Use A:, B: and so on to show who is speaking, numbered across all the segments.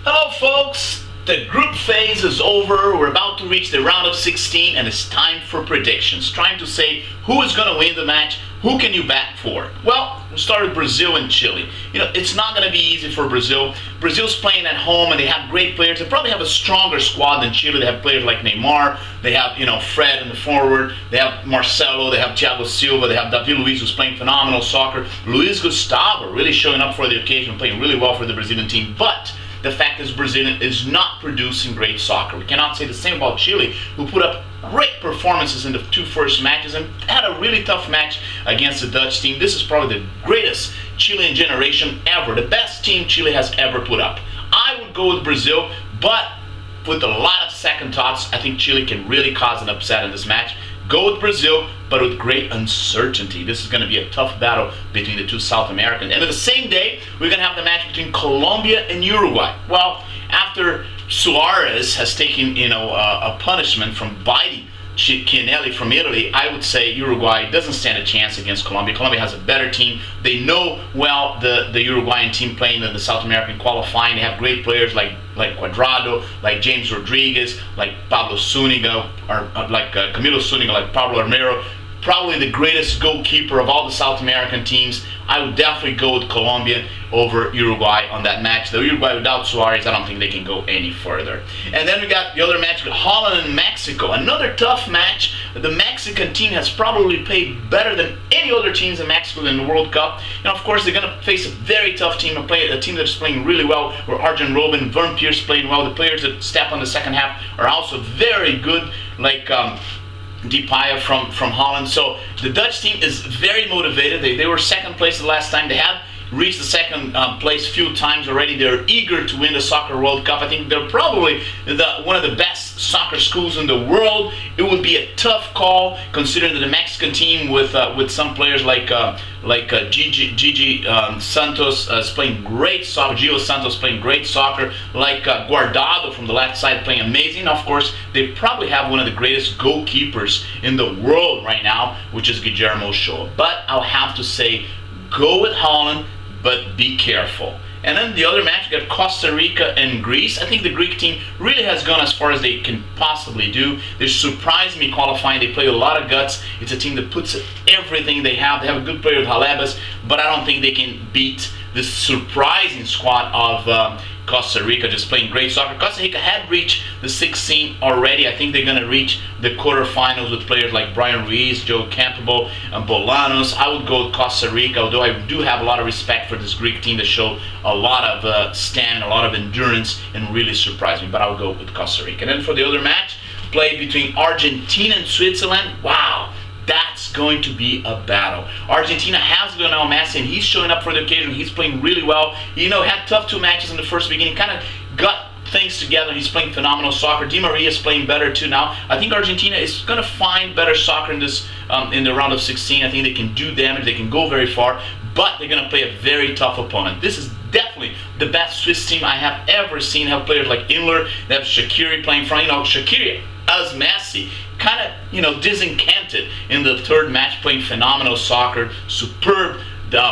A: Hello folks, the group phase is over. We're about to reach the round of 16 and it's time for predictions. Trying to say who is going to win the match, who can you bet for? Well, we'll start with Brazil and Chile. It's not going to be easy for Brazil. Brazil's playing at home and they have great players. They probably have a stronger squad than Chile. They have players like Neymar. They have, Fred in the forward. They have Marcelo. They have Thiago Silva. They have David Luiz, who's playing phenomenal soccer. Luis Gustavo really showing up for the occasion, playing really well for the Brazilian team. But the fact is Brazil is not producing great soccer. We cannot say the same about Chile, who put up great performances in the two first matches and had a really tough match against the Dutch team. This is probably the greatest Chilean generation ever, the best team Chile has ever put up. I would go with Brazil, but with a lot of second thoughts, I think Chile can really cause an upset in this match. Go with Brazil, but with great uncertainty. This is going to be a tough battle between the two South Americans. And on the same day, we're going to have the match between Colombia and Uruguay. Well, after Suarez has taken, a punishment from biting Chiellini from Italy, I would say Uruguay doesn't stand a chance against Colombia. Colombia has a better team. They know well the Uruguayan team playing in the South American qualifying. They have great players like Cuadrado, like James Rodriguez, like Pablo Zuniga, or like Camilo Zuniga, like Pablo Armero. Probably the greatest goalkeeper of all the South American teams. I would definitely go with Colombia over Uruguay on that match. Though Uruguay without Suarez, I don't think they can go any further. And then we got the other match with Holland and Mexico. Another tough match. The Mexican team has probably played better than any other teams in Mexico in the World Cup. And of course, they're going to face a very tough team, a team that's playing really well, where Arjen Robben, Vern Pierce playing well. The players that step on the second half are also very good, like Depay from Holland. So the Dutch team is very motivated. They were second place the last time. They have reached the second place a few times already. They're eager to win the Soccer World Cup. I think they're probably one of the best soccer schools in the world. It would be a tough call considering that the Mexican team with some players like Gigi Santos is playing great soccer. Gio Santos playing great soccer. Like Guardado from the left side playing amazing. Of course, they probably have one of the greatest goalkeepers in the world right now, which is Guillermo Ochoa. But I'll have to say, go with Holland, but be careful. And then the other match, we got Costa Rica and Greece. I think the Greek team really has gone as far as they can possibly do. They surprised me qualifying. They play a lot of guts. It's a team that puts everything they have. They have a good player with Halebas, but I don't think they can beat this surprising squad of Costa Rica, just playing great soccer. Costa Rica had reached the 16 already. I think they're going to reach the quarterfinals with players like Brian Ruiz, Joe Campbell, and Bolanos. I would go with Costa Rica, although I do have a lot of respect for this Greek team that showed a lot of stamina, a lot of endurance, and really surprised me. But I'll go with Costa Rica. And then for the other match, played between Argentina and Switzerland. Wow, that's going to be a battle. Argentina has Lionel Messi, and he's showing up for the occasion. He's playing really well. Had tough two matches in the first beginning, kind of got things together. He's playing phenomenal soccer. Di Maria is playing better too now. I think Argentina is going to find better soccer in this in the round of 16. I think they can do damage. They can go very far, but they're going to play a very tough opponent. This is definitely the best Swiss team I have ever seen. Have players like Inler. They have Shaqiri playing front. Shaqiri as Messi, kind of disencanted in the third match, playing phenomenal soccer. Superb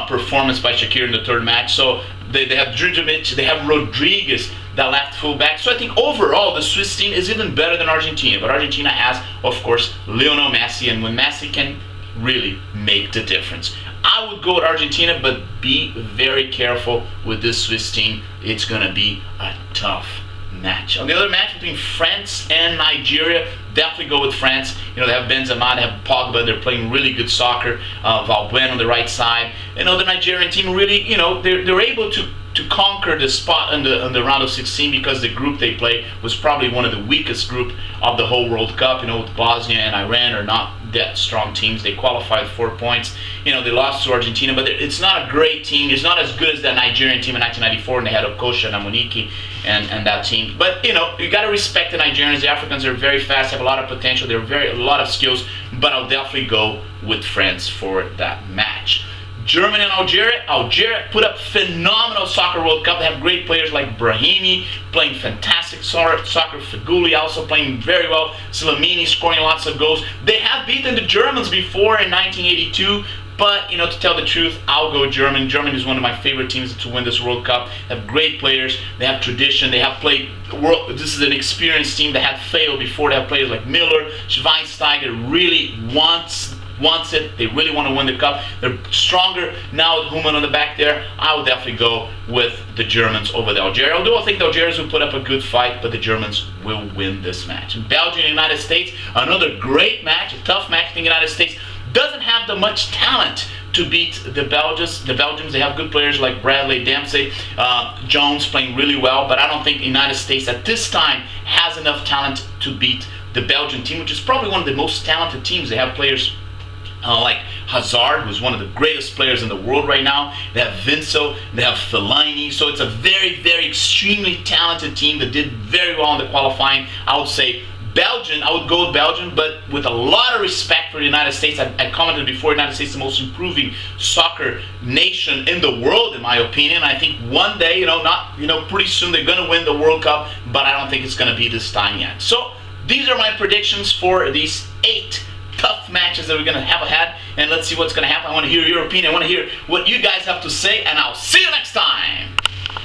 A: performance by Shaqiri in the third match. So they have Djurdjevic, they have Rodriguez, that left fullback. So I think overall the Swiss team is even better than Argentina. But Argentina has, of course, Lionel Messi, and when Messi can really make the difference. I would go with Argentina, but be very careful with this Swiss team. It's going to be a tough match. On the other match between France and Nigeria, definitely go with France. They have Benzema, they have Pogba, they're playing really good soccer. Valbuena on the right side. The Nigerian team really, they're able to conquer the spot in the round of 16 because the group they play was probably one of the weakest group of the whole World Cup. With Bosnia and Iran are not that strong teams. They qualified 4 points. They lost to Argentina, but it's not a great team. It's not as good as that Nigerian team in 1994, and they had Okocha and Amuniki and that team. But you got to respect the Nigerians. The Africans are very fast, have a lot of potential. They're a lot of skills. But I'll definitely go with France for that match. Germany and Algeria. Algeria put up phenomenal Soccer World Cup. They have great players like Brahimi playing fantastic soccer. Feghouli also playing very well. Slimani scoring lots of goals. They have beaten the Germans before in 1982, But, to tell the truth, I'll go Germany. Germany is one of my favorite teams to win this World Cup. They have great players. They have tradition. They have played This is an experienced team that had failed before. They have players like Miller, Schweinsteiger, really wants it. They really want to win the cup. They're stronger now with Human on the back there. I would definitely go with the Germans over the Algerians. Although I think the Algerians will put up a good fight, but the Germans will win this match. And Belgium and United States, another great match, a tough match. I think the United States doesn't have the much talent to beat the Belgians. The Belgians, they have good players like Bradley, Dempsey, Jones playing really well, but I don't think the United States at this time has enough talent to beat the Belgian team, which is probably one of the most talented teams. They have players like Hazard, who's one of the greatest players in the world right now. They have Vinso, they have Fellaini, so it's a very, very extremely talented team that did very well in the qualifying. I would say Belgium, I would go with Belgium, but with a lot of respect for the United States. I commented before, the United States is the most improving soccer nation in the world, in my opinion. I think one day, pretty soon they're going to win the World Cup, but I don't think it's going to be this time yet. So these are my predictions for these 8 tough matches that we're going to have ahead, and let's see what's going to happen. I want to hear your opinion. I want to hear what you guys have to say, and I'll see you next time.